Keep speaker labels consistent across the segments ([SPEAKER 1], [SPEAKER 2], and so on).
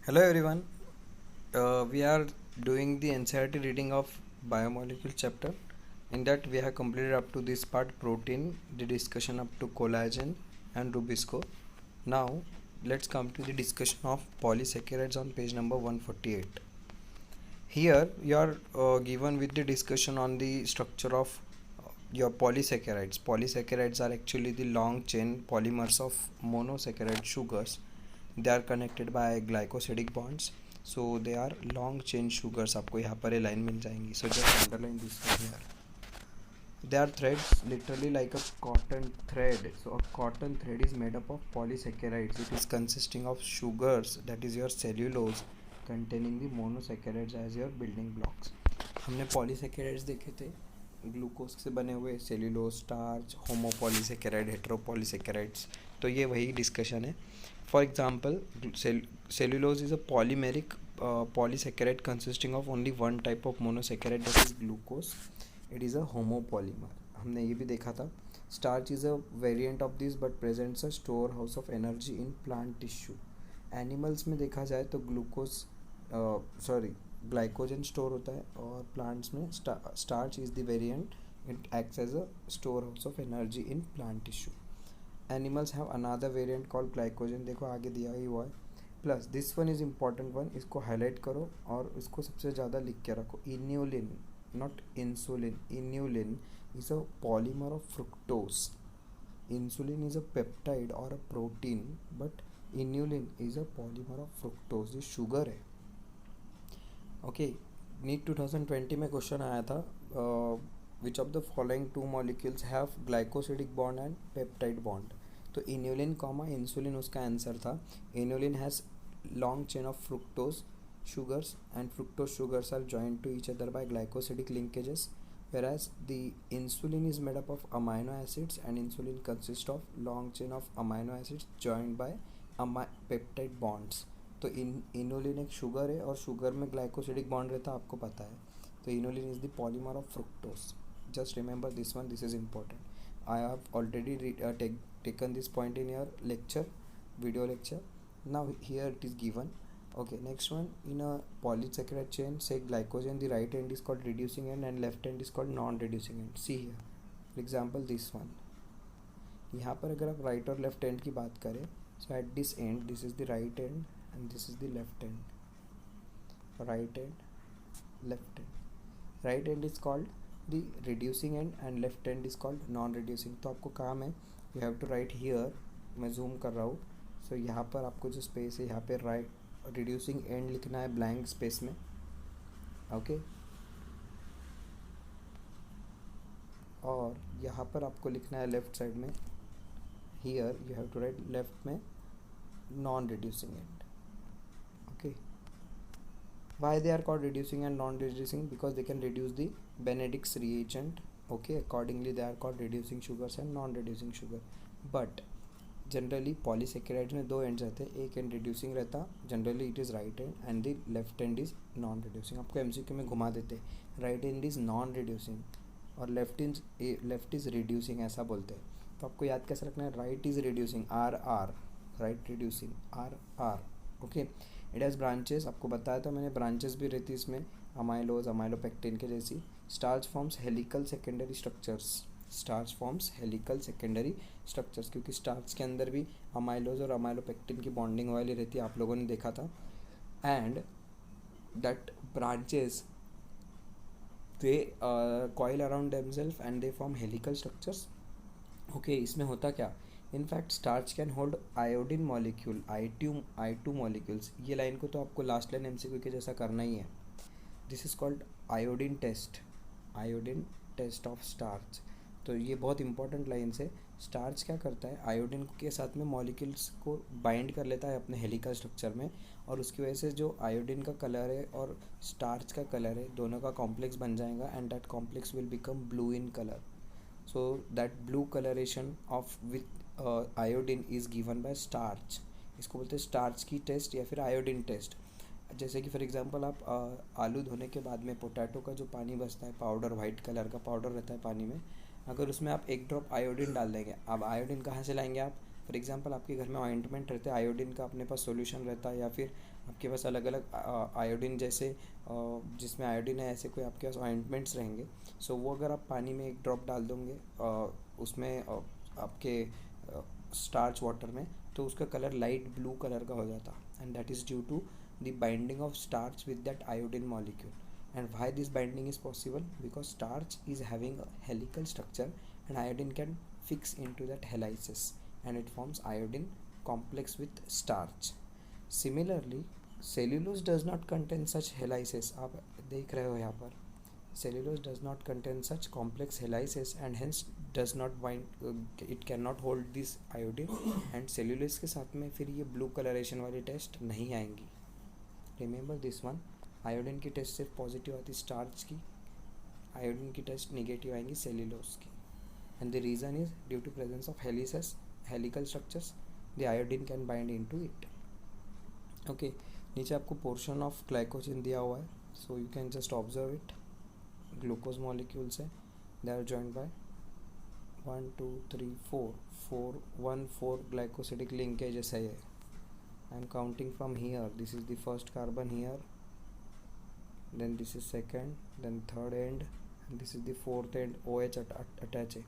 [SPEAKER 1] Hello everyone. We are doing the NCERT reading of biomolecule chapter. In that we have completed up to this part protein, the discussion up to collagen and Rubisco. Now let's come to the discussion of polysaccharides on page number 148. Here you are given with the discussion on the structure of your polysaccharides. Polysaccharides are actually the long chain polymers of monosaccharide sugars. They are connected by glycosidic bonds. So they are long chain sugars. आपको यहाँ पर ये line मिल जाएंगी. So just underline this one here. They are threads, literally like a cotton thread. So a cotton thread is made up of polysaccharides. It is consisting of sugars, that is your cellulose, containing the monosaccharides as your building blocks. हमने polysaccharides देखे थे, glucose से बने हुए, cellulose, starch, होमोपॉलीसेकेराइड, हेटेरोपॉलीसेकेराइड्स. तो ये वही discussion है. For example cellulose is a polymeric polysaccharide consisting of only one type of monosaccharide, that is glucose. It is a homopolymer. हमने ये भी देखा था. Starch is a variant of this but presents a storehouse of energy in plant tissue. Animals में देखा जाए तो glycogen store होता है, और प्लांट्स में starch is the variant. It acts as a store house of energy in plant tissue. Animals have another variant called glycogen. देखो आगे दिया ही हुआ है. Plus this one is important one. इसको हाईलाइट करो और इसको सबसे ज़्यादा लिख के रखो. Inulin, not insulin. Inulin is a polymer of fructose. Insulin is a peptide or a protein, but inulin is a polymer of fructose. ये शुगर है. ओके. नीट 2020 में क्वेश्चन आया था, which of the following two molecules have glycosidic bond and peptide bond. तो inulin comma insulin उसका answer था. Inulin has long chain of fructose sugars, and fructose sugars are joined to each other by glycosidic linkages, whereas the insulin is made up of amino acids, and insulin consists of long chain of amino acids joined by peptide bonds. तो inulin एक sugar है और sugar में glycosidic bond रहता है, आपको पता है. तो inulin is the polymer of fructose. Just remember this one, this is important. I have already taken this point in your lecture, video lecture. Now here it is given. Okay, next one. In a polysaccharide chain, say glycogen, the right end is called reducing end and left end is called non-reducing end. See here, for example this one. यहाँ पर अगर आप right और left end की बात करें, so at this end, this is the right end and this is the left end. Right end, left end. Right end is called the reducing end and left end is called non-reducing. तो आपको काम है, you have to write here. मैं zoom कर रहा हूँ. So यहाँ पर आपको जो space है, यहाँ पे right रिड्यूसिंग एंड लिखना है ब्लैंक स्पेस में. ओके. और यहाँ पर आपको लिखना है लेफ्ट साइड में, here you have to write left में non reducing end. Okay. Why they are called reducing end non reducing? Because they can reduce the Benedict's reagent. Okay. Accordingly they are called reducing sugars and non reducing sugar. But generally polysaccharides में दो ends रहते हैं. एक end reducing रहता, generally it is right end, and the left end is non reducing. आपको MCQ में घुमा देते, right end is non reducing और लेफ्ट इज़ रिड्यूसिंग, ऐसा बोलते हैं. तो आपको याद कैसे रखना है? Right is reducing, R R, right reducing, R R. Okay. It has branches. आपको बताया था मैंने, ब्रांचेस भी रहती इसमें, अमाइलोज, अमाइलोपेक्टिन के जैसी. Starch forms helical secondary structures. Starch forms helical secondary structures, क्योंकि स्टार्च के अंदर भी अमाइलोज और अमाइलोपेक्टिन की बॉन्डिंग वाली रहती है, आप लोगों ने देखा था. And that branches they coil around themselves and they form helical structures. Okay. इसमें होता क्या? In fact starch can hold iodine molecule, I2 molecules. ये लाइन को तो आपको लास्ट लाइन एमसीक्यू के जैसा करना ही है. This is called iodine test, iodine test of starch. तो ये बहुत इंपॉर्टेंट लाइन से. स्टार्च क्या करता है? आयोडीन के साथ में मॉलिक्यूल्स को बाइंड कर लेता है अपने हेलिकल स्ट्रक्चर में, और उसकी वजह से जो आयोडीन का कलर है और स्टार्च का कलर है, दोनों का कॉम्प्लेक्स बन जाएगा, and that complex will become blue in colour. So that blue colouration of with iodine is given by starch. इसको बोलते हैं स्टार्च की टेस्ट या फिर आयोडीन टेस्ट. जैसे कि फॉर एग्जांपल आप आलू धोने के बाद में पोटैटो का जो पानी बचता है, पाउडर, वाइट कलर का पाउडर रहता है पानी में, अगर उसमें आप एक ड्रॉप आयोडीन डाल देंगे, अब आयोडीन कहाँ से लाएंगे आप? फॉर एग्जांपल आपके घर में ऑइंटमेंट रहते हैं आयोडीन का, अपने पास सॉल्यूशन रहता है, या फिर आपके पास अलग अलग आयोडीन जैसे जिसमें आयोडीन है ऐसे कोई आपके पास ऑइंटमेंट्स रहेंगे। सो वो अगर आप पानी में एक ड्रॉप डाल दोगे उसमें आपके स्टार्च वाटर में, तो उसका कलर लाइट ब्लू कलर का हो जाता, and that is due to the binding of starch with that iodine molecule. And why this binding is possible? Because starch is having a helical structure and iodine can fix into that helices and it forms iodine complex with starch. Similarly, cellulose does not contain such helices. आप देख रहे हो यहाँ पर cellulose does not contain such complex helices and hence does not bind, it cannot hold this iodine and cellulose के साथ में फिर ये blue coloration वाली टेस्ट नहीं आएंगी. Remember this one. आयोडीन की टेस्ट सिर्फ पॉजिटिव आती स्टार्च की, आयोडीन की टेस्ट निगेटिव आएंगी सेल्यूलोज की, and the reason is due to presence of helices helical structures the iodine can bind into it. Okay, नीचे आपको पोर्शन ऑफ ग्लाइकोजन दिया हुआ है, so you can just observe it. Glucose molecules है, they are joined by 1 2 3 4 1 4 glycosidic linkages है ये. I M counting from here, this is the first carbon here, then this is second, then third end, and this is the fourth end. OH attach है,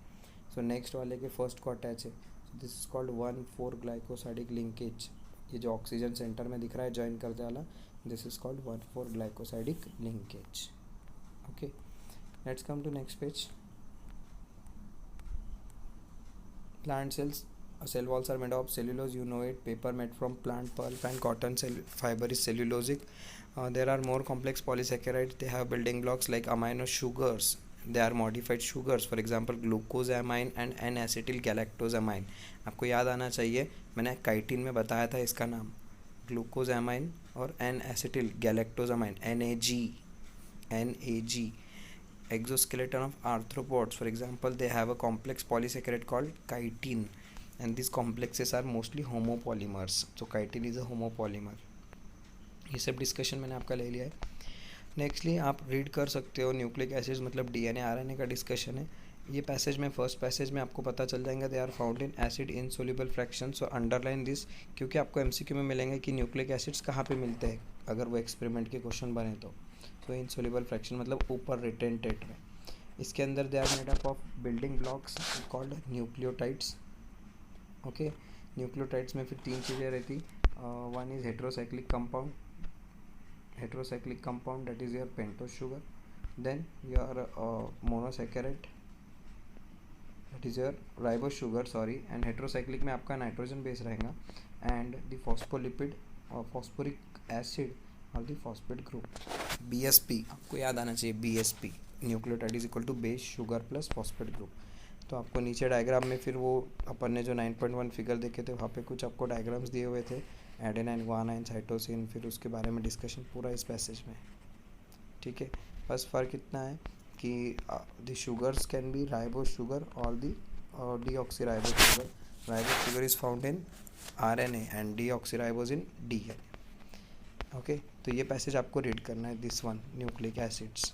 [SPEAKER 1] so next वाले के first को attach है, so this is called 1,4 glycosidic linkage. ये जो oxygen centre में दिख रहा है ज्वाइन करते वाला, this is called 1,4 glycosidic linkage. Okay, let's come to next page. Plant cells, cell walls are made of cellulose, you know it. Paper made from plant pulp and cotton cell fiber is cellulosic. There are more complex polysaccharides. They have building blocks like amino sugars. They are modified sugars. For example, glucosamine and N-acetyl galactosamine. आपको याद आना चाहिए, मैंने chitin में बताया था इसका नाम, ग्लूकोजामाइन और N-acetyl galactosamine, NAG. Exoskeleton of arthropods, for example, they have a complex polysaccharide called chitin, and these complexes are mostly homopolymers. So chitin is a homopolymer. ये सब डिस्कशन मैंने आपका ले लिया है. नेक्स्टली आप रीड कर सकते हो न्यूक्लिक एसिड्स मतलब डीएनए आरएनए का डिस्कशन है. ये पैसेज में फर्स्ट पैसेज में आपको पता चल जाएगा, they are found in acid insoluble fraction. So underline this, क्योंकि आपको एमसीक्यू में मिलेंगे कि न्यूक्लिक एसिड्स कहाँ पे मिलते हैं अगर वो एक्सपेरिमेंट के क्वेश्चन बने तो. सो इनसोल्यूबल फ्रैक्शन मतलब ऊपर रिटेंटेड में. इसके अंदर they are made up of building blocks called nucleotides. Okay, nucleotides में फिर 3 चीज़ें रहती. One is heterocyclic compound, heterocyclic compound, that is your pentose sugar. Then your monosaccharide, that is your ribose sugar, sorry, and heterocyclic में आपका nitrogen base रहेगा, and the phospholipid और phosphoric acid और the phosphate group, BSP आपको याद आना चाहिए. BSP nucleotide is equal to base sugar plus phosphate group. तो आपको नीचे डायग्राम में फिर वो अपन ने जो 9.1 फिगर देखे थे वहाँ पे कुछ आपको डायग्राम्स दिए हुए थे, एडेनाइन, गुआनाइन, साइटोसिन, फिर उसके बारे में डिस्कशन पूरा इस पैसेज में. ठीक है, बस फ़र्क इतना है कि the sugars can be ribose sugar और the deoxyribose sugar. Ribose sugar is found in RNA and deoxyribose in DNA. Okay, तो ये पैसेज आपको रीड करना है, दिस वन न्यूक्लिक एसिड्स.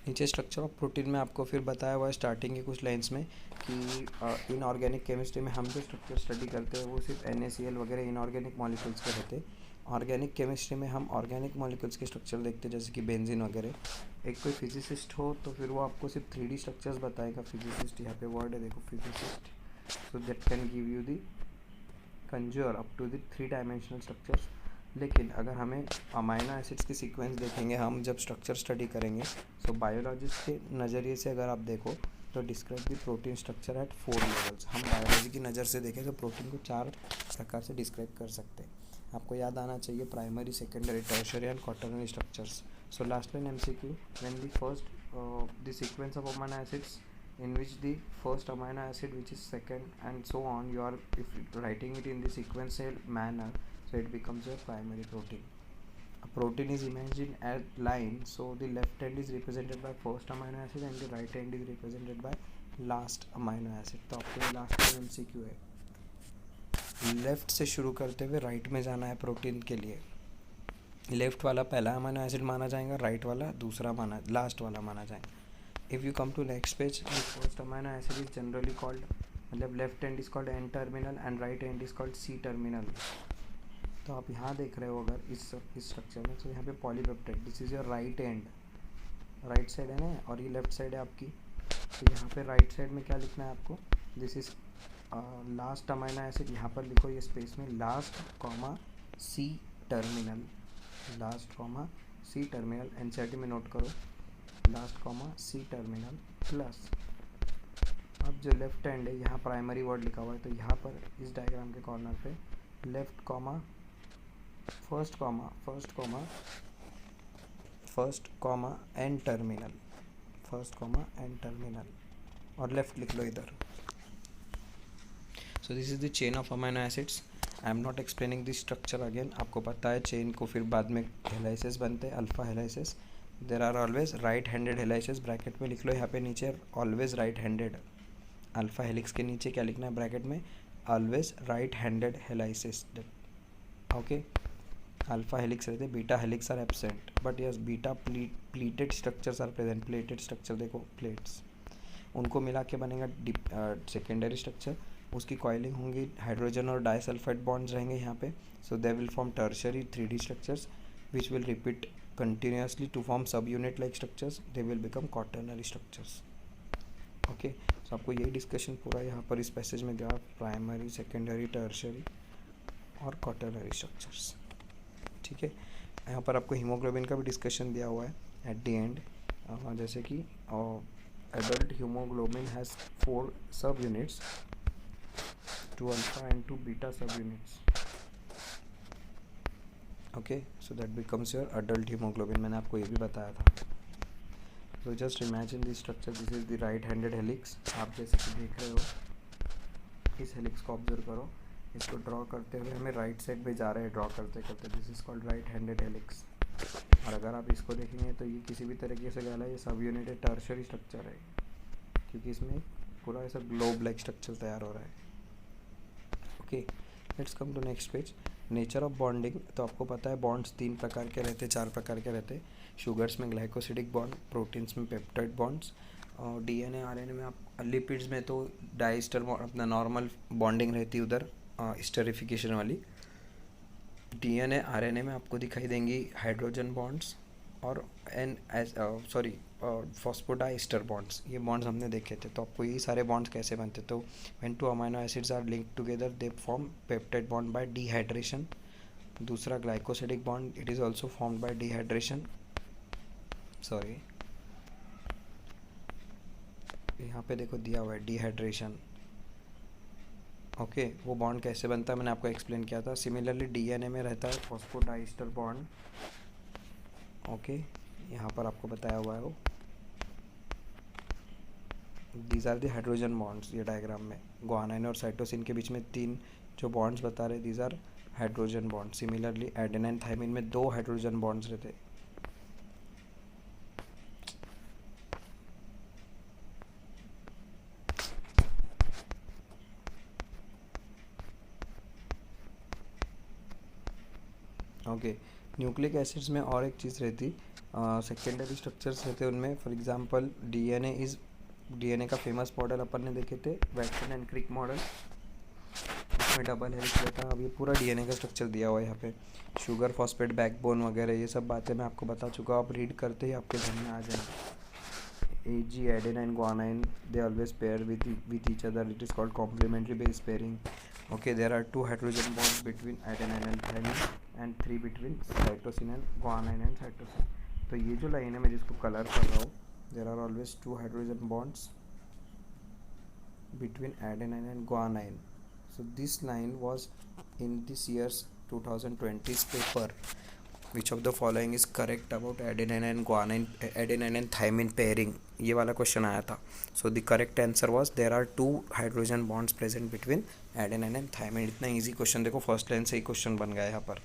[SPEAKER 1] नीचे स्ट्रक्चर ऑफ प्रोटीन में आपको फिर बताया हुआ है स्टार्टिंग के कुछ लाइंस में कि इनऑर्गेनिक केमिस्ट्री में हम जो स्ट्रक्चर स्टडी करते हैं वो सिर्फ NaCl वगैरह इनऑर्गेनिक मॉलिक्यूल्स के रहते हैं. ऑर्गेनिक केमिस्ट्री में हम ऑर्गेनिक मॉलिक्यूल्स के स्ट्रक्चर देखते हैं, जैसे कि बेंजीन वगैरह. एक कोई फिजिसिस्ट हो तो फिर वो आपको सिर्फ 3D स्ट्रक्चर्स बताएगा. फिजिसिस्ट यहाँ पे वर्ड है देखो, physicist. So that can give you the conjure up to the 3 dimensional structures. लेकिन अगर हमें अमाइनो एसिड्स की सीक्वेंस देखेंगे हम जब स्ट्रक्चर स्टडी करेंगे, सो बायोलॉजिस्ट के नज़रिए से अगर आप देखो तो describe the protein structure eight 4 levels. हम बायोलॉजी की नज़र से देखें तो प्रोटीन को 4 प्रकार से डिस्क्राइब कर सकते हैं. आपको याद आना चाहिए primary, secondary, tertiary and quaternary structures. So last line MCQ, when the first the sequence of amino acids in which the first amino acid which is second and so on, you are if writing it in the sequential manner, so it becomes your primary protein. A protein is imagined as line, so the left end is represented by first amino acid and the right end is represented by last amino acid. तो आपको last में MCQ है, left से शुरू करते हुए right में जाना है प्रोटीन के लिए. लेफ्ट वाला पहला अमाइनो एसिड माना जाएगा, राइट वाला दूसरा माना, लास्ट वाला माना जाएगा. If you come to next page, the first amino acid is generally called मतलब left end is called N terminal end right end is called C terminal. तो आप यहाँ देख रहे हो अगर इस स्ट्रक्चर में, तो यहाँ पे polypeptide, this is your right and, right side है ना, और ये लेफ्ट साइड है आपकी। तो यहाँ पे राइट साइड में क्या लिखना है आपको, this is last amino acid, यहाँ पर लिखो ये स्पेस में last comma C terminal, last comma C terminal, NCERT में नोट करो, last comma C terminal plus, अब जो लेफ्ट हैंड है यहाँ प्राइमरी वर्ड लिखा हुआ है, तो यहाँ पर इस डायग्राम के कॉर्नर पे left comma first comma N terminal, first comma N terminal, और लेफ्ट लिख लो इधर। So this is the chain of amino acids. I am not explaining this structure again, आपको पता है चेन को फिर बाद में हेलाइसिस बनते हैं, alpha helices. There are always right handed helices, bracket में लिख लो यहाँ पे नीचे always right handed, alpha helix के नीचे क्या लिखना है ब्रैकेट में, always right handed helices. Okay, alpha helix रहते, beta helix are absent, but yes beta pleated structures are present. Pleated structure देखो, प्लेट्स, उनको मिला के बनेगा सेकेंडरी स्ट्रक्चर, उसकी कॉइलिंग होंगी, हाइड्रोजन और डाइसल्फाइड बॉन्ड्स रहेंगे यहाँ पे, सो they will form tertiary 3D structures which will repeat continuously to form subunit like structures, they will become quaternary structures. Okay, so आपको यही डिस्कशन पूरा यहाँ पर इस पैसेज में दिया, प्राइमरी, सेकेंडरी, टर्शियरी और क्वाटरनरी स्ट्रक्चर्स। ठीक है, यहाँ पर आपको हीमोग्लोबिन का भी डिस्कशन दिया हुआ है एट द एंड, जैसे कि एडल्ट हीमोग्लोबिन हैज़ 4 सब यूनिट्स, 2 अल्फा एंड 2 बीटा सब units. Okay, so that becomes your adult haemoglobin, मैंने आपको ये भी बताया था। So just imagine this structure, this is the right handed helix, आप जैसे कि देख रहे हो, इस हेलिक्स को ऑब्जर्व करो, इसको ड्रॉ करते हुए हमें राइट साइड पे जा रहे हैं, ड्रॉ करते करते, this is called right handed helix. और अगर आप इसको देखेंगे तो ये किसी भी तरीके से गला, ये सब यूनिट है, टर्शियरी स्ट्रक्चर है, क्योंकि इसमें पूरा ऐसा ग्लोब लाइक स्ट्रक्चर तैयार हो रहा है। Okay, let's come to next page. Nature of bonding, तो आपको पता है बॉन्ड्स 3 प्रकार के रहते, 4 प्रकार के रहते, शुगर्स में ग्लाइकोसिडिक बॉन्ड, प्रोटीन्स में पेप्टाइड बॉन्ड्स, और डीएनए आरएनए में आप, लिपिड्स में तो डाइस्टर अपना नॉर्मल बॉन्डिंग रहती है उधर, स्टेरिफिकेशन वाली। डीएनए आरएनए में आपको दिखाई देंगी हाइड्रोजन बॉन्ड्स और फॉस्फोडाइस्टर बॉन्ड्स, ये बॉन्ड्स हमने देखे थे। तो आपको ये सारे बॉन्ड्स कैसे बनते, तो when 2 amino acids are linked together they form peptide bond by dehydration. दूसरा glycosidic bond, it is also formed by dehydration, sorry यहाँ पे देखो दिया हुआ है डिहाइड्रेशन। ओके, वो बॉन्ड कैसे बनता है मैंने आपको एक्सप्लेन किया था। सिमिलरली डीएनए में रहता है फॉस्फोडाइस्टर बॉन्ड। ओके, यहाँ पर आपको बताया हुआ है वो, these are the hydrogen bonds, ये डायग्राम में ग्वानाइन और साइटोसिन के बीच में 3 जो बॉन्ड्स बता रहे, these are hydrogen bond. Similarly adenine thymine में 2 हाइड्रोजन बॉन्ड्स रहते। ओके, न्यूक्लिक एसिड्स में और एक चीज़ रहती, सेकेंडरी स्ट्रक्चर्स रहते उनमें, फॉर एग्जांपल डीएनए का फेमस मॉडल अपन ने देखे थे, वैटसन एंड क्रिक मॉडल, इसमें डबल हेलिक्स रहता। अब ये पूरा डीएनए का स्ट्रक्चर दिया हुआ है यहाँ पे, शुगर फॉस्फेट बैकबोन वगैरह ये सब बातें मैं आपको बता चुका हूँ, आप रीड करते ही आपके ध्यान में आ जाएंगे। A G adenine guanine they always pair with each other, it is called complementary base pairing. Okay, there are 2 hydrogen bonds between adenine and thymine and 3 between cytosine and guanine and cytosine. तो ये जो line है मैं जिसको colour कर रहा हूँ, there are always 2 hydrogen bonds between adenine and guanine. So this line was in this year's 2020's paper. Which of the following is correct about adenine and guanine, adenine and thymine pairing? ये वाला question आया था. So the correct answer was there are 2 hydrogen bonds present between adenine and thymine. इतना easy question देखो, first line से ही question बन गया यहाँ पर.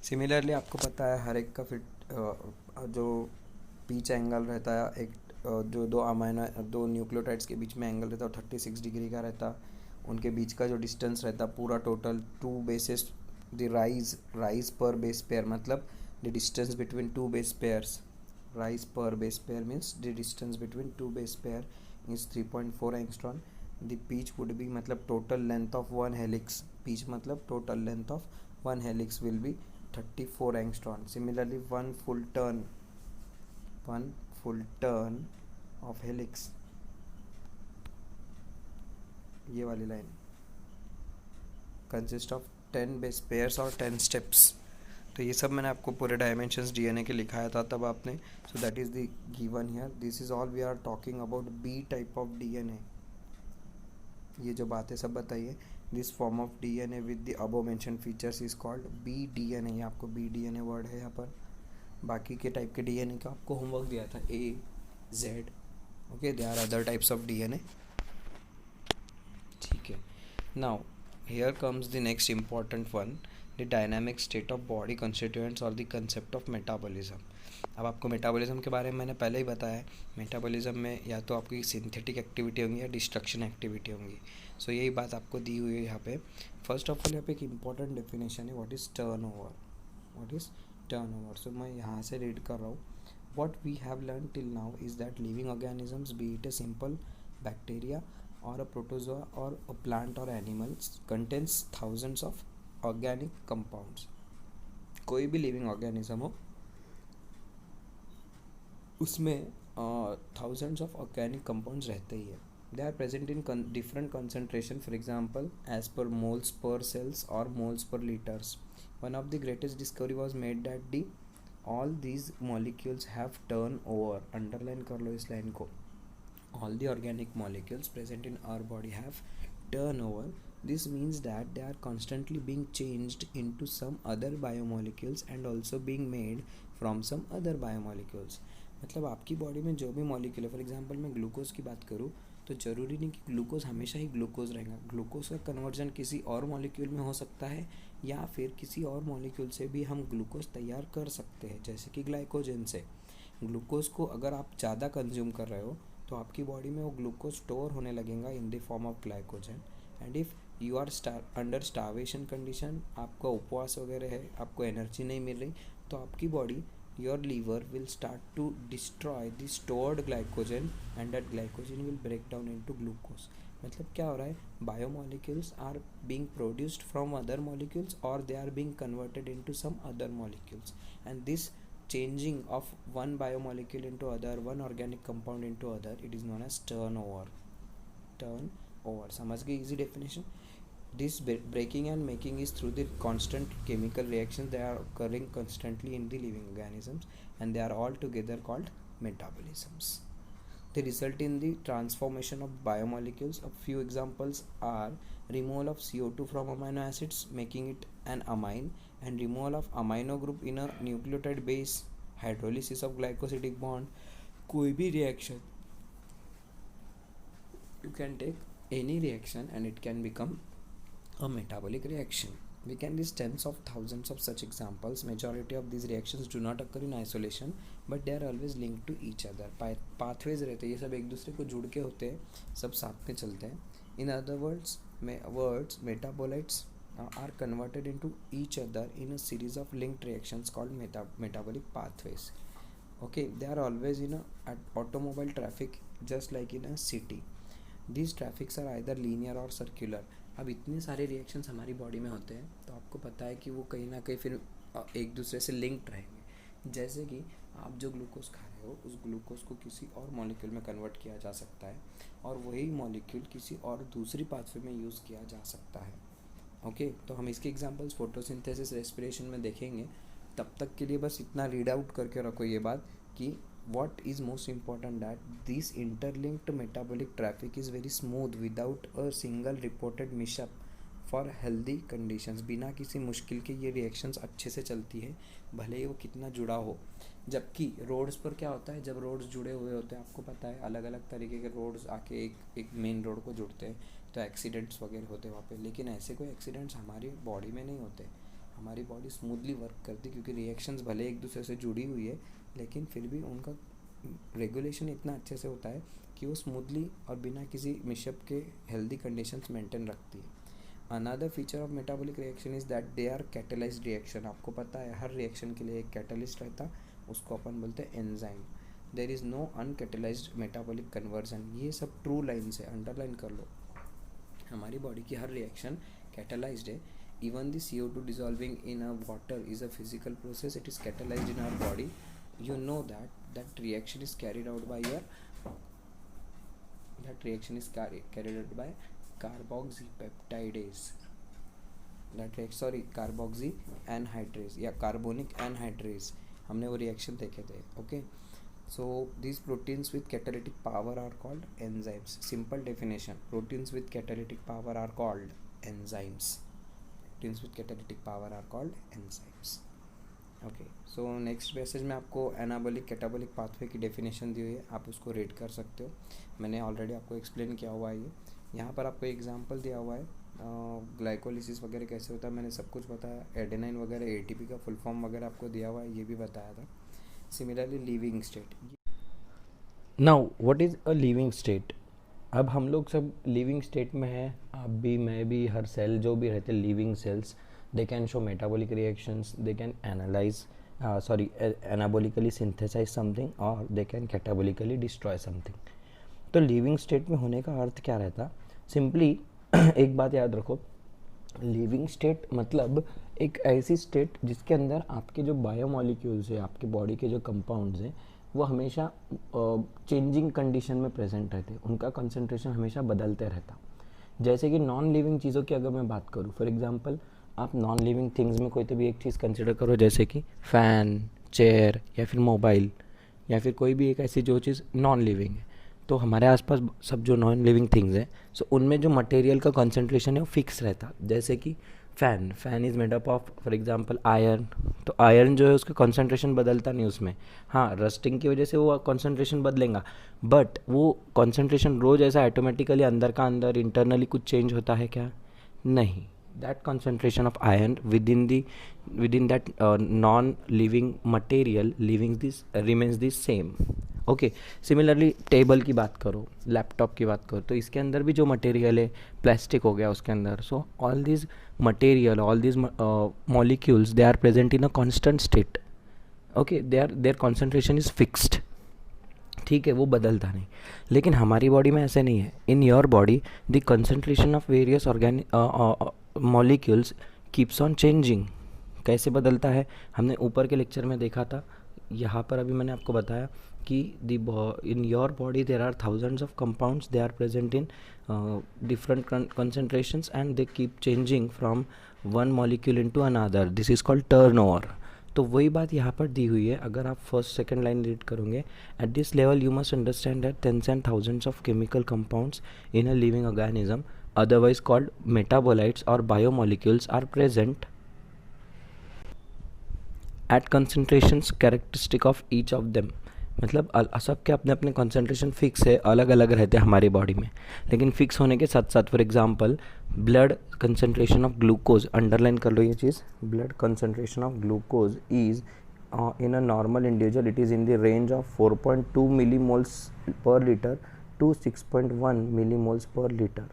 [SPEAKER 1] सिमिलरली आपको पता है हर एक का फिर जो पिच एंगल रहता है, एक जो दो न्यूक्लियोटाइड्स के बीच में एंगल रहता है 36 डिग्री का रहता, उनके बीच का जो डिस्टेंस रहता पूरा total 2 bases the rise per base pair, मतलब the distance between 2 base pairs, rise per base pair means the distance between 2 base pair is 3.4 angstrom the pitch would be मतलब total length of one helix, pitch मतलब total length of one helix will be 34 angstrom. Similarly one full turn of helix, ये वाली line, consist of 10 base pairs और 10 steps. तो ये सब मैंने आपको पूरे डायमेंशंस डीएनए के लिखाया था तब आपने. So that is the given here. This is all we are talking about B type of DNA. ये जो बातें सब बताइए. This form of DNA with the above mention features is called B DNA. ये आपको बी डीएनए वर्ड है यहाँ पर. बाकी के टाइप के डीएनए का आपको होमवर्क दिया था, A Z. Okay, they are other types of DNA. ठीक है. Now here comes the next important one, the dynamic state of body constituents और the concept of metabolism. अब आपको मेटाबॉलिज्म के बारे में मैंने पहले ही बताया है. मेटाबॉलिज्म में या तो आपकी सिंथेटिक एक्टिविटी होंगी या डिस्ट्रक्शन एक्टिविटी होंगी. सो यही बात आपको दी हुई है यहाँ पे. फर्स्ट ऑफ ऑल यहाँ पे एक इम्पॉर्टेंट डेफिनेशन है, what is turnover. What is turnover. So मैं यहाँ से रीड कर रहा हूँ. what we have learned till now is that living organisms, be it a simple bacteria or a protozoa or a plant or animals, contains thousands of organic compounds. कोई भी living organism हो उसमें thousands of organic compounds रहते ही है. They are present in different concentration, for example as per moles per cells or moles per liters. One of the greatest discovery was made that the all these molecules have turnover. underline कर लो इस line को. all the organic molecules present in our body have turnover. This means that they are constantly being changed into some other biomolecules and also being made from some other biomolecules. मतलब आपकी body में जो भी molecule है, for example मैं glucose की बात करूँ तो ज़रूरी नहीं कि ग्लूकोज हमेशा ही ग्लूकोज रहेगा. ग्लूकोज का कन्वर्जन किसी और मॉलिक्यूल में हो सकता है या फिर किसी और मॉलिक्यूल से भी हम ग्लूकोज तैयार कर सकते हैं, जैसे कि ग्लाइकोजन से. ग्लूकोज को अगर आप ज़्यादा कंज्यूम कर रहे हो तो आपकी बॉडी में वो ग्लूकोज स्टोर होने लगेगा in the form of glycogen. And if you are under starvation condition, आपका उपवास वगैरह है, आपको एनर्जी नहीं मिल रही, तो आपकी body, your liver will start to destroy the stored glycogen and that glycogen will break down into glucose. मतलब क्या हो रहा है, biomolecules are being produced from other molecules और they are being converted into some other molecules. And this changing of one biomolecule into other, one organic compound into other, it is known as turnover. Turnover. समझ गए easy definition. This breaking and making is through the constant chemical reactions that are occurring constantly in the living organisms, and they are all together called metabolisms. They result in the transformation of biomolecules. A few examples are removal of CO2 from amino acids, making it an amine, and removal of amino group in a nucleotide base, hydrolysis of glycosidic bond. कोई भी reaction, you can take any reaction and it can become a metabolic reaction. We can list tens of thousands of such examples. Majority of these reactions do not occur in isolation, but they are always linked to each other. Pathways रहते हैं, ये सब एक दूसरे को जुड़ के होते हैं, सब साथ में चलते हैं. In other words, metabolites are converted into each other in a series of linked reactions called metabolic pathways. Okay, they are always in a automobile traffic, just like in a city. These traffics are either linear or circular. अब इतने सारे reactions हमारी body में होते हैं तो आपको पता है कि वो कहीं ना कहीं फिर एक दूसरे से लिंक्ड रहेंगे. जैसे कि आप जो ग्लूकोज खा रहे हो उस ग्लूकोज को किसी और मॉलिक्यूल में कन्वर्ट किया जा सकता है और वही मॉलिक्यूल किसी और दूसरी पाथवे में यूज़ किया जा सकता है. ओके, तो हम इसके एग्जांपल्स फोटोसिंथेसिस, रेस्पिरेशन में देखेंगे. तब तक के लिए बस इतना रीड आउट करके रखो ये बात कि what is most important that this interlinked metabolic traffic is very smooth without a single reported mishap for healthy conditions. बिना किसी मुश्किल के ये रिएक्शंस अच्छे से चलती है, भले ही वो कितना जुड़ा हो. जबकि रोड्स पर क्या होता है, जब रोड्स जुड़े हुए होते हैं, आपको पता है अलग अलग तरीके के रोड्स आके एक मेन रोड को जुड़ते हैं तो एक्सीडेंट्स वगैरह होते हैं वहाँ पे. लेकिन ऐसे कोई एक्सीडेंट्स हमारी बॉडी में नहीं होते. हमारी बॉडी स्मूथली वर्क करती क्योंकि रिएक्शंस भले एक दूसरे से जुड़ी हुई है लेकिन फिर भी उनका रेगुलेशन इतना अच्छे से होता है कि वो स्मूथली और बिना किसी मिशअप के हेल्दी कंडीशंस मेंटेन रखती है. Another feature of metabolic reaction is that they are catalysed reaction. आपको पता है हर रिएक्शन के लिए एक कैटलिस्ट रहता है, उसको अपन बोलते हैं enzyme. There is no uncatalysed metabolic conversion. ये सब ट्रू लाइन्स है, अंडरलाइन कर लो. हमारी बॉडी की हर रिएक्शन कैटलाइज्ड है. Even the CO2 dissolving in a water is a physical process. It is catalyzed in our body. You know that reaction is carried out by carboxypeptidase. Carboxy anhydrase या carbonic anhydrase. हमने वो reaction देखे थे. Okay, so these proteins with catalytic power are called enzymes. Simple definition: proteins with catalytic power are called enzymes. Proteins with catalytic power are called enzymes. Okay, so next passage में आपको anabolic catabolic pathway की definition दी हुई है, आप उसको read कर सकते हो. मैंने ऑलरेडी आपको एक्सप्लेन किया हुआ है ये. यहाँ पर आपको एग्जांपल दिया हुआ है ग्लाइकोलिसिस वगैरह कैसे होता है, मैंने सब कुछ बताया. एडेनाइन वगैरह ATP का फुल फॉर्म वगैरह आपको दिया हुआ है, ये भी बताया था. Similarly living state.
[SPEAKER 2] Now what is a living state? अब हम लोग सब लिविंग स्टेट में हैं, आप भी, मैं भी, हर सेल जो भी रहते living cells, they can show metabolic reactions, they can anabolically synthesize something or they can catabolically destroy something. तो लिविंग स्टेट में होने का अर्थ क्या रहता? सिंपली एक बात याद रखो, लिविंग स्टेट मतलब एक ऐसी स्टेट जिसके अंदर आपके जो बायोमॉलिक्यूल्स है, आपके बॉडी के जो कंपाउंड्स हैं, वो हमेशा चेंजिंग कंडीशन में प्रेजेंट रहते, उनका कंसंट्रेशन हमेशा बदलते रहता. जैसे कि नॉन लिविंग चीज़ों की अगर मैं बात करूँ, फॉर एग्जांपल आप नॉन लिविंग थिंग्स में कोई तो भी एक चीज़ कंसिडर करो, जैसे कि फ़ैन, चेयर या फिर मोबाइल या फिर कोई भी एक ऐसी जो चीज़ नॉन लिविंग है. तो हमारे आसपास सब जो नॉन लिविंग थिंग्स हैं, सो उनमें जो मटेरियल का कंसंट्रेशन है वो फिक्स रहता. जैसे कि fan is made up of for example iron. तो आयरन जो है उसका कंसंट्रेशन बदलता नहीं उसमें. हाँ, रस्टिंग की वजह से वो कंसंट्रेशन बदलेगा, बट वो कंसंट्रेशन रोज़ ऐसा ऑटोमेटिकली अंदर का अंदर इंटरनली कुछ चेंज होता है क्या? नहीं. That concentration of iron within that non-living material remains the same. Okay, similarly table की बात करो, लैपटॉप की बात करो, तो इसके अंदर भी जो मटेरियल है प्लास्टिक हो गया उसके अंदर. So all this material, all this molecules, they are present in a constant state. Okay, their concentration is fixed. ठीक है, वो बदलता नहीं. लेकिन हमारी बॉडी में ऐसे नहीं है. इन your body the concentration of various molecules keeps on changing. कैसे बदलता है हमने ऊपर के लेक्चर में देखा था. यहाँ पर अभी मैंने आपको बताया कि in your body there are thousands of compounds, they are present in different concentrations and they keep changing from one molecule into another. This is called turnover. तो वही बात यहाँ पर दी हुई है. अगर आप फर्स्ट सेकंड लाइन रीड करोगे, at this level you must understand that tens and thousands of chemical compounds in a living organism otherwise called metabolites or biomolecules are present at concentrations characteristic of each of them. मतलब सब के अपने अपने concentration fix है, अलग अलग रहते हैं हमारी बॉडी में. लेकिन फिक्स होने के साथ साथ for example blood concentration of glucose, underline कर लो ये चीज़, blood concentration of glucose is in a normal individual it is in the range of 4.2 millimoles per liter to 6.1 millimoles per liter.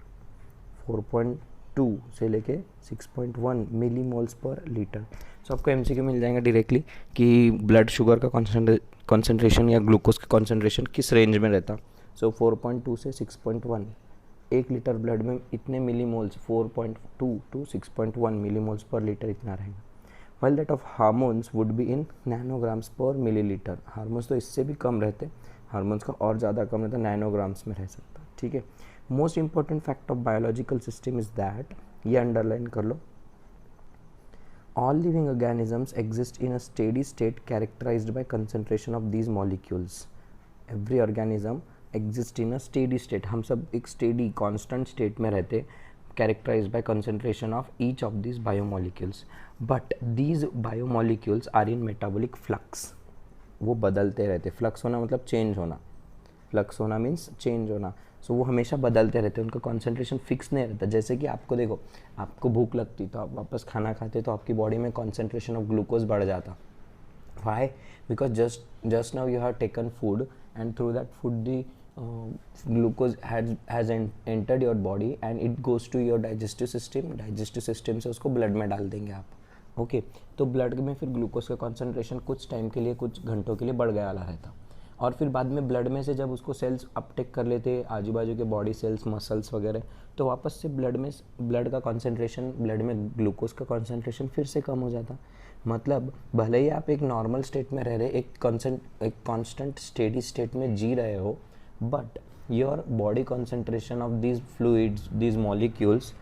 [SPEAKER 2] 4.2 से लेके 6.1 मिलीमोल्स पर लीटर. सो आपको MCQ मिल जाएगा directly कि ब्लड शुगर का कंसंट्रेशन या ग्लूकोज का कंसंट्रेशन किस रेंज में रहता. सो 4.2 से 6.1, 1 लीटर ब्लड में इतने मिलीमोल्स, 4.2 टू 6.1 मिलीमोल्स पर लीटर इतना रहेगा. while that of hormones would be in nanograms per milliliter. Hormones तो इससे भी कम रहते, हार्मोन्स का और ज़्यादा कम रहता, नैनोग्राम्स में रह सकता. ठीक है. Most important fact of biological system is that, ये अंडरलाइन कर लो, all living organisms exist in a steady state characterized by concentration of these molecules. Every organism exists in a steady state. हम सब एक steady constant state में रहते, characterized by concentration of each of these biomolecules. But these biomolecules are in metabolic flux. वो बदलते रहते. Flux होना मतलब चेंज होना, फ्लक्स होना मीन्स चेंज होना. सो वो हमेशा बदलते रहते हैं, उनका कॉन्सेंट्रेशन फिक्स नहीं रहता. जैसे कि आपको देखो, आपको भूख लगती तो आप वापस खाना खाते तो आपकी बॉडी में कॉन्सेंट्रेशन ऑफ ग्लूकोज बढ़ जाता. Why? Because just now you have taken food and through that food the glucose has entered your body and it goes to your digestive system. Digestive system से उसको blood में डाल देंगे आप. Okay. तो blood में फिर ग्लूकोज का कॉन्सेंट्रेशन कुछ टाइम के लिए, कुछ घंटों के लिए बढ़ गया वाला रहता. और फिर बाद में ब्लड में से जब उसको सेल्स अपटेक कर लेते आजू बाजू के बॉडी सेल्स, मसल्स वगैरह, तो वापस से ब्लड का कॉन्सेंट्रेशन, ब्लड में ग्लूकोज का कॉन्सेंट्रेशन फिर से कम हो जाता। मतलब भले ही आप एक नॉर्मल स्टेट में रह रहे, एक कांस्टेंट स्टेडी स्टेट में जी रहे हो, but your body concentration of these fluids, these molecules,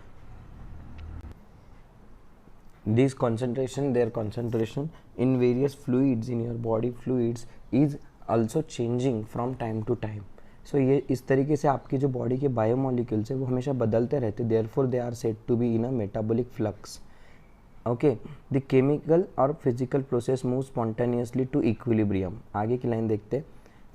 [SPEAKER 2] these concentration, their concentration in various fluids, in your body fluids is also changing from time to time. So ये इस तरीके से आपकी जो body के बायोमोलिक्यूल्स है वो हमेशा बदलते रहते, therefore they are said to be in a metabolic flux. Okay, the chemical or physical process moves spontaneously to equilibrium. आगे की लाइन देखते हैं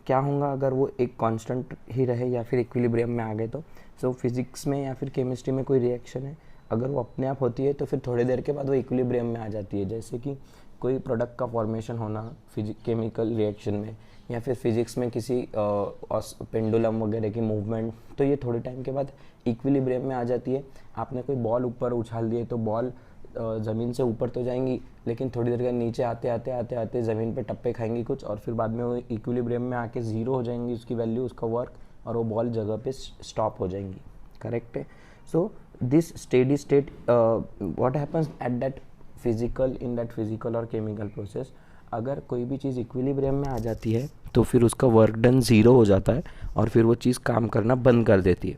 [SPEAKER 2] क्या होगा अगर वो एक कांस्टेंट ही रहे या फिर इक्विलिब्रियम में आ गए तो। सो फिजिक्स में या फिर केमिस्ट्री में कोई रिएक्शन है, अगर वो अपने आप होती है तो फिर थोड़ी देर के बाद वो इक्विलिब्रियम में आ जाती है। जैसे कि कोई प्रोडक्ट का फॉर्मेशन होना केमिकल रिएक्शन में, या फिर फिजिक्स में किसी पेंडुलम वगैरह की मूवमेंट, तो ये थोड़े टाइम के बाद इक्विलिब्रियम में आ जाती है। आपने कोई बॉल ऊपर उछाल दिए तो बॉल ज़मीन से ऊपर तो जाएंगी, लेकिन थोड़ी देर के नीचे आते आते आते आते ज़मीन पे टप्पे खाएंगी कुछ, और फिर बाद में वो इक्विलिब्रियम में आके ज़ीरो हो जाएंगी उसकी वैल्यू, उसका वर्क, और वो बॉल जगह पे स्टॉप हो जाएंगी। करेक्ट है। So this steady state, what happens at that physical, in that physical और केमिकल प्रोसेस, अगर कोई भी चीज़ इक्विलिब्रियम में आ जाती है तो फिर उसका वर्क डन ज़ीरो हो जाता है और फिर वो चीज़ काम करना बंद कर देती है।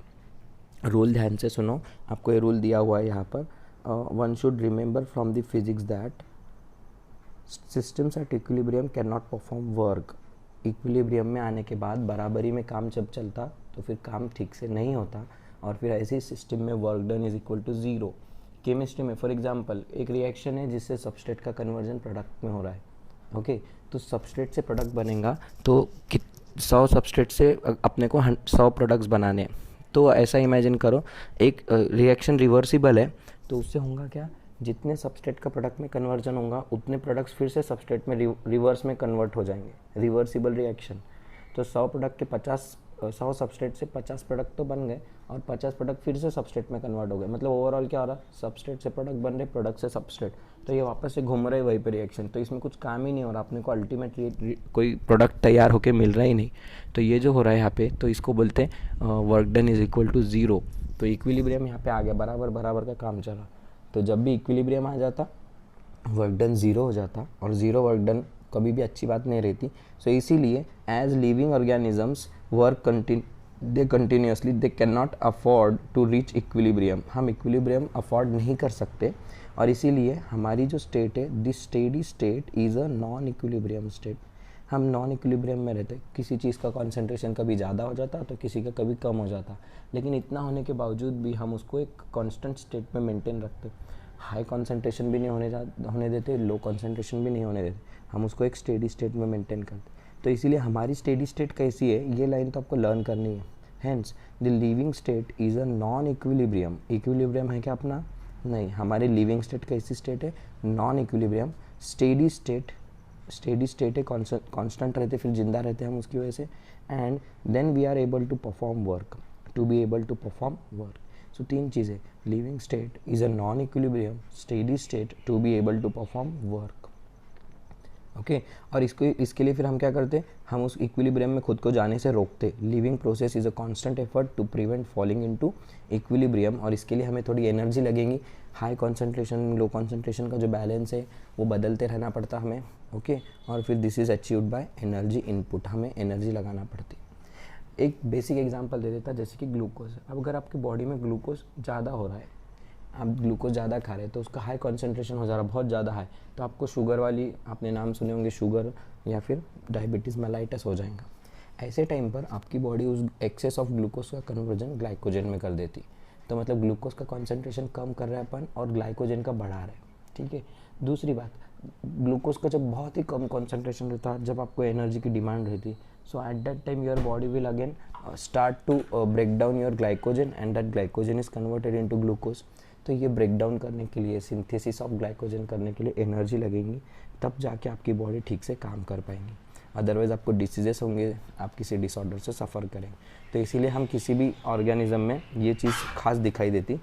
[SPEAKER 2] रूल ध्यान से सुनो, आपको ये रूल दिया हुआ है यहाँ पर। One should remember from the physics that systems at equilibrium cannot perform work. Equilibrium में आने के बाद बराबरी में काम जब चलता तो फिर काम ठीक से नहीं होता, और फिर ऐसे ही सिस्टम में work done is equal to zero. Chemistry में फॉर एग्जांपल एक रिएक्शन है जिससे सबस्ट्रेट का कन्वर्जन प्रोडक्ट में हो रहा है। ओके, तो सबस्ट्रेट से प्रोडक्ट बनेगा तो 100 सबस्ट्रेट से अपने को 100 प्रोडक्ट्स बनाने हैं। तो ऐसा इमेजिन करो एक रिएक्शन रिवर्सिबल है, तो उससे होगा क्या, जितने सबस्ट्रेट का प्रोडक्ट में कन्वर्जन होगा उतने प्रोडक्ट्स फिर से सबस्ट्रेट में रिवर्स में कन्वर्ट हो जाएंगे, रिवर्सिबल रिएक्शन। तो 100 प्रोडक्ट के 100 सबस्ट्रेट से 50 प्रोडक्ट तो बन गए और 50 प्रोडक्ट फिर से सबस्ट्रेट में कन्वर्ट हो गए। मतलब ओवरऑल क्या हो रहा, सबस्ट्रेट से प्रोडक्ट बन रहे, प्रोडक्ट से सबस्ट्रेट, तो ये वापस से घूम रहे वहीं पे रिएक्शन। तो इसमें कुछ काम ही नहीं हो रहा, अपने को अल्टीमेटली कोई प्रोडक्ट तैयार होकर मिल रहा ही नहीं। तो ये जो हो रहा है यहाँ पे, तो इसको बोलते हैं work done is equal to zero. तो इक्विलिब्रियम यहाँ पे आ गया, बराबर बराबर का काम चला। तो जब भी इक्विलिब्रियम आ जाता वर्क डन ज़ीरो हो जाता, और ज़ीरो वर्क डन कभी भी अच्छी बात नहीं रहती। सो इसीलिए as living organisms work continuously, they can not afford to reach equilibrium. हम इक्विलिब्रियम अफोर्ड नहीं कर सकते, और इसीलिए हमारी जो स्टेट है, this steady state is a non equilibrium state. हम नॉन इक्विलिब्रियम में रहते, किसी चीज़ का कॉन्सेंट्रेशन कभी ज़्यादा हो जाता तो किसी का कभी कम हो जाता, लेकिन इतना होने के बावजूद भी हम उसको एक कांस्टेंट स्टेट में मेंटेन रखते। हाई कॉन्सेंट्रेशन भी नहीं होने देते, लो कॉन्सेंट्रेशन भी नहीं होने देते, हम उसको एक स्टेडी स्टेट में मेंटेन करते। तो इसीलिए हमारी स्टेडी स्टेट कैसी है, ये लाइन तो आपको लर्न करनी है। Hence the living state is a non equilibrium. Equilibrium है क्या अपना? नहीं, हमारी लिविंग स्टेट कैसी स्टेट है? Non equilibrium. स्टेडी स्टेट है, कांस्टेंट रहते, फिर जिंदा रहते हैं हम उसकी वजह से। And then we are able to perform work, to be able to perform work. So 3 चीज़ें, living state is a non equilibrium, steady state, to be able to perform work. Okay, और इसके लिए फिर हम क्या करते, हम उस इक्विलिब्रियम में खुद को जाने से रोकते। Living process is a constant effort to prevent falling into equilibrium, और इसके लिए हमें थोड़ी एनर्जी लगेगी। हाई कॉन्सेंट्रेशन लो कॉन्सेंट्रेशन का जो बैलेंस है वो बदलते रहना पड़ता हमें। ओके, और फिर this is achieved by energy input, हमें एनर्जी लगाना पड़ती। एक बेसिक एग्जांपल दे देता, जैसे कि ग्लूकोज। अब अगर आपकी बॉडी में ग्लूकोज ज़्यादा हो रहा है, आप ग्लूकोज ज़्यादा खा रहे हैं, तो उसका हाई कॉन्सेंट्रेशन हो जा रहा है, बहुत ज़्यादा हाई, तो आपको शुगर वाली, आपने नाम सुने होंगे शुगर या फिर डायबिटीज़ मेलाइटस हो जाएगा। ऐसे टाइम पर आपकी बॉडी उस एक्सेस ऑफ ग्लूकोज का कन्वर्जन ग्लाइकोजन में कर देती। तो मतलब ग्लूकोज का कॉन्सेंट्रेशन कम कर रहा है अपन और ग्लाइकोजन का बढ़ा रहा है। ठीक है। दूसरी बात, ग्लूकोज का जब बहुत ही कम कॉन्सेंट्रेशन रहता है, जब आपको एनर्जी की डिमांड रहती, so at that time your body will again start to break down your glycogen, and that glycogen is converted into glucose. तो ये ब्रेक डाउन करने के लिए, सिंथेसिस ऑफ ग्लाइकोजन करने के लिए एनर्जी लगेगी, तब जाके आपकी बॉडी ठीक से काम कर पाएंगी। अदरवाइज़ आपको डिसीजेस होंगे, आप किसी डिसऑर्डर से सफ़र करेंगे। तो इसीलिए हम किसी भी ऑर्गेनिज्म में ये चीज़ खास दिखाई देती।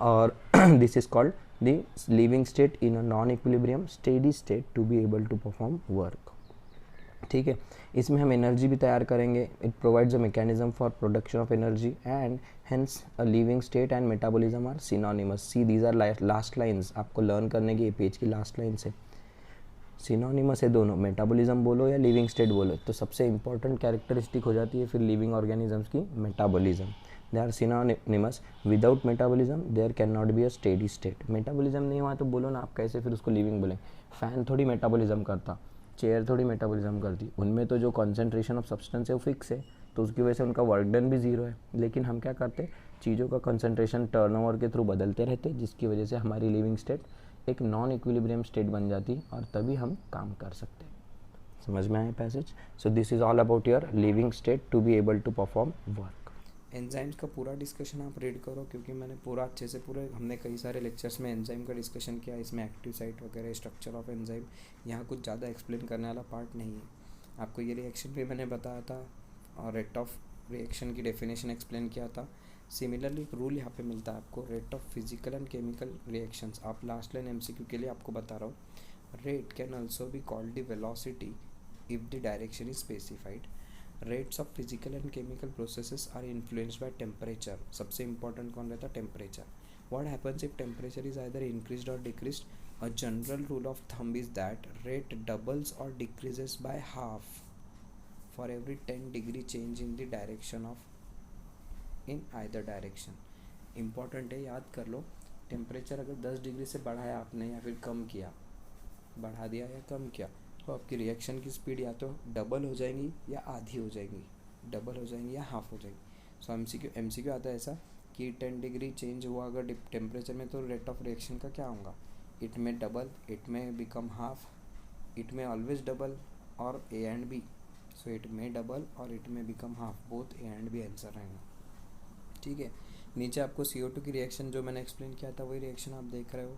[SPEAKER 2] और this is called the living state in a non equilibrium steady state to be able to perform work. ठीक है। इसमें हम एनर्जी भी तैयार करेंगे। It provides a mechanism for production of energy and hence a living state and metabolism are synonymous. See these are last lines, आपको learn करने की पेज की लास्ट लाइन्स है। सिनोनिमस है दोनों, मेटाबॉलिज्म बोलो या लिविंग स्टेट बोलो। तो सबसे इंपॉर्टेंट कैरेक्टरिस्टिक हो जाती है फिर लिविंग ऑर्गेनिजम्स की metabolism. They are synonymous. Without metabolism there can not be a steady state. Metabolism नहीं हुआ तो बोलो ना आप कैसे फिर उसको लिविंग बोलें। फ़ैन थोड़ी मेटाबॉलिज्म करता, चेयर थोड़ी मेटाबॉलिज्म करती, उनमें तो जो कॉन्सेंट्रेशन ऑफ सब्सटेंस है वो फिक्स है, तो उसकी वजह से उनका वर्क डन भी ज़ीरो है। लेकिन हम क्या करते, चीज़ों का कंसंट्रेशन टर्नओवर के थ्रू बदलते रहते, जिसकी वजह से हमारी लिविंग स्टेट एक नॉन इक्विलिब्रियम स्टेट बन जाती और तभी हम काम कर सकते। समझ में आया passage? So this is all about your living state to be able to perform work.
[SPEAKER 1] Enzymes का पूरा डिस्कशन आप रीड करो, क्योंकि मैंने पूरा अच्छे से पूरे हमने कई सारे लेक्चर्स में एंजाइम का डिस्कशन किया। इसमें एक्टिव साइट वगैरह, स्ट्रक्चर ऑफ एंजाइम, यहाँ कुछ ज़्यादा एक्सप्लेन करने वाला पार्ट नहीं है। आपको ये रिएक्शन भी मैंने बताया था और रेट ऑफ रिएक्शन की डेफिनेशन एक्सप्लेन किया था। सिमिलरली एक रूल यहाँ पे मिलता है आपको, rate of physical and chemical reactions. आप लास्ट लाइन एमसीक्यू के लिए आपको बता रहा हूँ। Rate can also be called the velocity if the direction is specified. Rates of physical and chemical processes are influenced by temperature. सबसे important कौन रहता है? Temperature. What happens if temperature is either increased or decreased? A general rule of thumb is that rate doubles or decreases by half for every 10 degree change in the direction of in either direction. Important है, याद कर लो। Temperature अगर 10 degree से बढ़ाया आपने या फिर कम किया, बढ़ा दिया या कम किया, तो आपकी रिएक्शन की स्पीड या तो डबल हो जाएंगी या आधी हो जाएंगी, डबल हो जाएंगी या हाफ हो जाएंगी। सो एमसीक्यू आता है ऐसा कि 10 डिग्री चेंज हुआ अगर टेम्परेचर में, तो रेट ऑफ रिएक्शन का क्या होगा? It may double, it may become half, it may always double और A and B. So it may double और it may become half, both A and B answer रहेगा। ठीक है। नीचे आपको CO2 की रिएक्शन जो मैंने एक्सप्लेन किया था वही रिएक्शन आप देख रहे हो।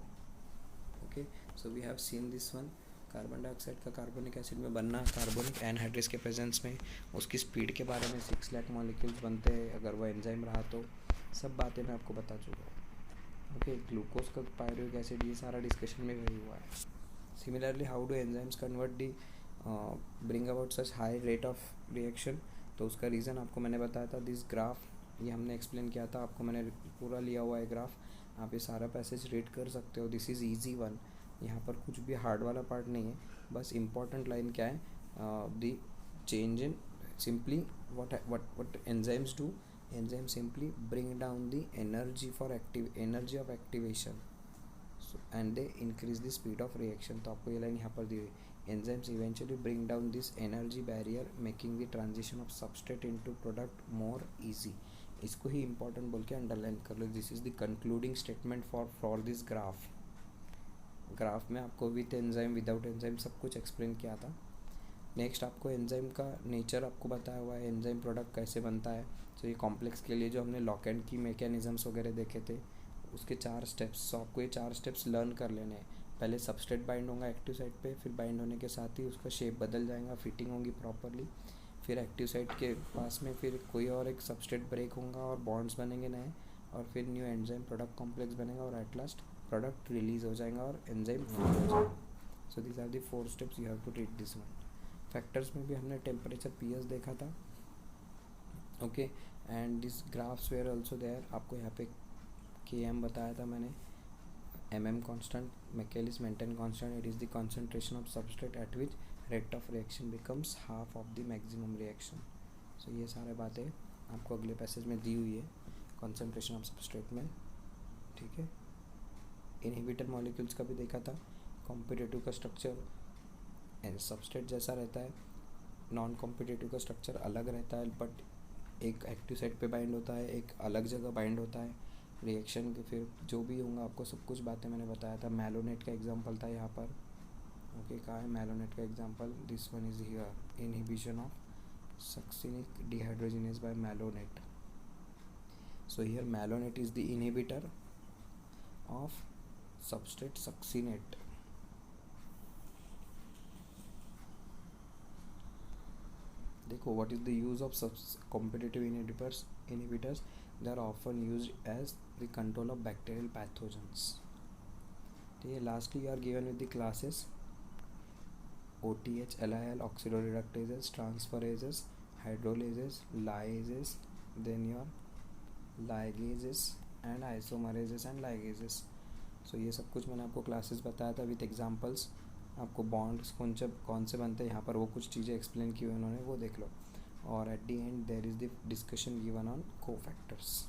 [SPEAKER 1] Okay, so we have seen this one. Carbon dioxide का कार्बोनिक एसिड में बनना, कार्बोनिक एनहाइड्रेस के प्रेजेंस में, उसकी स्पीड के बारे में 6 लाख मॉलिक्यूल्स बनते हैं अगर वो एंजाइम रहा तो। सब बातें मैं आपको बता चुका हूँ। ओके, ग्लूकोज का पायरुविक एसिड, ये सारा डिस्कशन में वही हुआ है। Similarly how do enzymes convert the bring about such high rate of reaction? तो उसका रीज़न आपको मैंने बताया था। दिस ग्राफ, ये हमने एक्सप्लेन किया था आपको, मैंने पूरा लिया हुआ है ग्राफ। आप ये सारा पैसेज रीड कर सकते हो। दिस इज़ ईजी वन, यहाँ पर कुछ भी हार्ड वाला पार्ट नहीं है। बस इम्पॉर्टेंट लाइन क्या है? The change in simply what enzymes do. Enzymes simply bring down the energy energy of activation, so and they increase the speed of reaction. तो आपको ये लाइन यहाँ पर दी हुई, enzymes eventually bring down this energy barrier making the transition of substrate into product more easy. इसको ही important बोल के underline कर लो। This is the concluding statement for this graph में आपको विथ एंजाइम विदाउट एंजाइम सब कुछ एक्सप्लेन किया था। नेक्स्ट आपको एंजाइम का नेचर आपको बताया हुआ है, एंजाइम प्रोडक्ट कैसे बनता है। तो ये कॉम्प्लेक्स के लिए जो हमने लॉक एंड की मैकेनिज्म्स वगैरह देखे थे, उसके 4 स्टेप्स। सो आपको ये 4 स्टेप्स लर्न कर लेने हैं। पहले सबस्ट्रेट बाइंड होगा एक्टिव साइट पे, फिर बाइंड होने के साथ ही उसका शेप बदल जाएगा, फिटिंग होगी प्रॉपरली। फिर एक्टिव साइट के पास में फिर कोई और एक सबस्ट्रेट ब्रेक होगा और बॉन्ड्स बनेंगे नए, और फिर न्यू एंजाइम प्रोडक्ट कॉम्प्लेक्स बनेगा और एट लास्ट प्रोडक्ट रिलीज हो जाएगा और एंजाइम फ्री हो जाएगा। So this are the 4 steps, you have to read this one. Factors में भी हमने टेम्परेचर पीएच देखा था। Okay, and this graphs were also there. आपको यहाँ पे Km बताया था मैंने, mm constant, Michaelis Menten constant, it is the concentration of substrate at which rate of reaction becomes half of the maximum reaction. So ये सारे बातें आपको अगले पैसेज में दी हुई है कंसंट्रेशन ऑफ सबस्ट्रेट में। ठीक है, इनहिबिटर मॉलिक्यूल्स का भी देखा था। कॉम्पिटिटिव का स्ट्रक्चर सबस्ट्रेट जैसा रहता है, नॉन कॉम्पिटिटिव का स्ट्रक्चर अलग रहता है, बट एक एक्टिव साइट पे बाइंड होता है, एक अलग जगह बाइंड होता है। रिएक्शन के फिर जो भी होगा आपको सब कुछ बातें मैंने बताया था। मैलोनेट का एग्जांपल था यहाँ पर। ओके, कहाँ है मैलोनेट का example? This one is here, inhibition of succinic dehydrogenase by malonate. So here malonate is the inhibitor of substrate succinate. देखो, what is the use of competitive inhibitors? They are often used as the control of bacterial pathogens. ठीक है, lastly you are given with the classes. OTH, LIL, oxidoreductases, transferases, hydrolases, lyases, then your ligases and isomerases and ligases. सो ये सब कुछ मैंने आपको classes बताया था with examples. आपको बॉन्ड्स कौन से बनते हैं यहाँ पर वो कुछ चीज़ें एक्सप्लेन की हुई उन्होंने, वो देख लो. और at the end there is the discussion given on cofactors.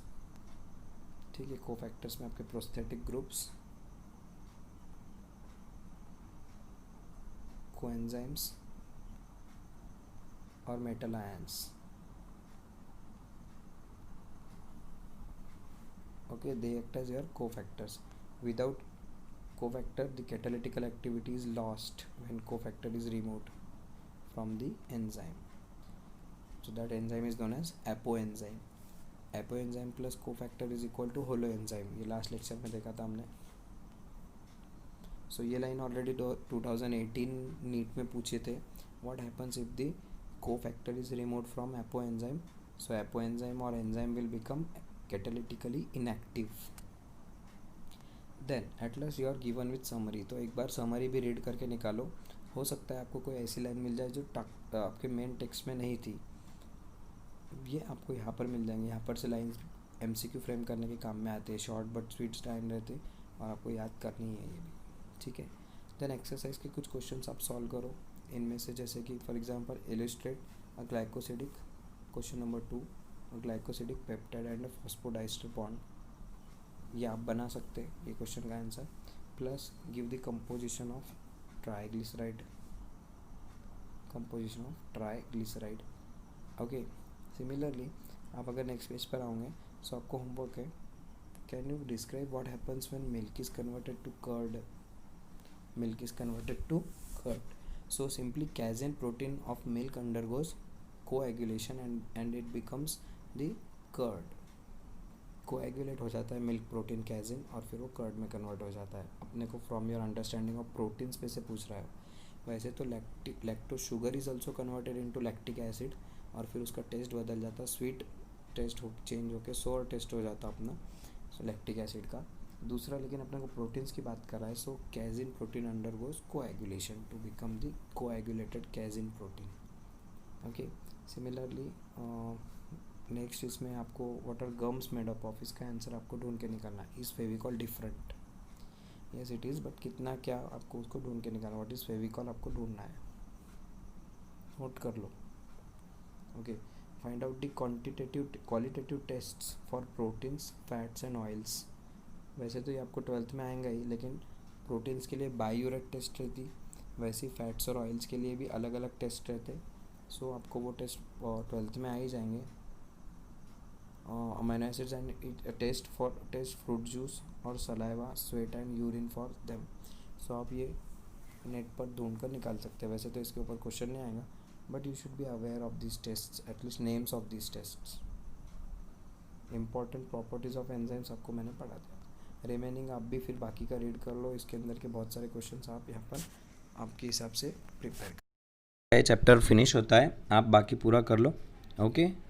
[SPEAKER 1] ठीक है, कोफैक्टर्स में आपके प्रोस्थेटिक ग्रुप्स, कोएंजाइम्स और metal ions. Okay, they act as your cofactors. Without cofactor, the catalytical activity is lost when cofactor is removed from the enzyme. So that enzyme is known as apoenzyme. Apoenzyme plus cofactor is equal to holoenzyme. ये last lecture में देखा था हमने. सो ये line already 2018 NEET में पूछे थे. What happens if the cofactor is removed from apoenzyme? So apoenzyme or enzyme will become catalytically inactive. Then at last you are given with summary. तो एक बार समरी भी रीड करके निकालो. हो सकता है आपको कोई ऐसी लाइन मिल जाए जो आपके मेन टेक्स्ट में नहीं थी. ये आपको यहाँ पर मिल जाएंगे. यहाँ पर से लाइन MCQ फ्रेम करने के काम में आते हैं. शॉर्ट बट स्वीट लाइन रहते और आपको याद करनी है ये भी. ठीक है. देन एक्सरसाइज के कुछ क्वेश्चंस आप सॉल्व करो. इनमें से जैसे कि for example illustrate a glycosidic, question number 2, glycosidic peptide and phosphodiester bond. ये आप बना सकते हैं ये क्वेश्चन का answer. Plus give the composition of triglyceride. Okay. Similarly आप अगर नेक्स्ट पेज पर आओगे सो आपको होमवर्क है. Can you describe what happens when milk is converted to curd. So simply casein protein of milk undergoes coagulation and it becomes the curd. Coagulate हो जाता है milk protein कैज़िन और फिर वो कर्ड में कन्वर्ट हो जाता है. अपने को from your understanding of proteins पे से पूछ रहा है. वैसे तो lacto sugar is also converted into lactic acid और फिर उसका टेस्ट बदल जाता है. स्वीट टेस्ट चेंज होकर सोर टेस्ट हो जाता अपना लैक्टिक एसिड का. दूसरा लेकिन अपने को प्रोटीन्स की बात कर रहा है. So casein protein undergoes coagulation to become the coagulated casein protein. Okay. Similarly next इसमें आपको what are gums made up of, इसका आंसर आपको ढूंढ के निकालना है. Is Fevicol different? Yes it is, but कितना क्या आपको उसको ढूंढ के निकालना. व्हाट इज़ फेविकॉल आपको ढूंढना है. नोट कर लो. Okay. Find out the qualitative tests for proteins, fats and oils. वैसे तो ये आपको 12th में आएगा ही, लेकिन प्रोटीन्स के लिए बायूरेट टेस्ट रहती, वैसे ही फैट्स और ऑयल्स के लिए भी अलग अलग टेस्ट रहते. सो आपको वो टेस्ट 12th में आ ही जाएंगे. Amino acids and test fruit juice और saliva, sweat and urine for them. So आप ये नेट पर ढूंढ कर निकाल सकते हैं. वैसे तो इसके ऊपर क्वेश्चन नहीं आएगा, but you should be aware of this tests, at least names of this tests. Important properties of enzymes आपको मैंने पढ़ा दिया. रिमेनिंग आप भी फिर बाकी का रीड कर लो. इसके अंदर के बहुत सारे क्वेश्चंस आप यहाँ पर आपके हिसाब से प्रिपेयर.
[SPEAKER 2] चैप्टर फिनिश होता है, आप बाकी पूरा कर लो. ओके.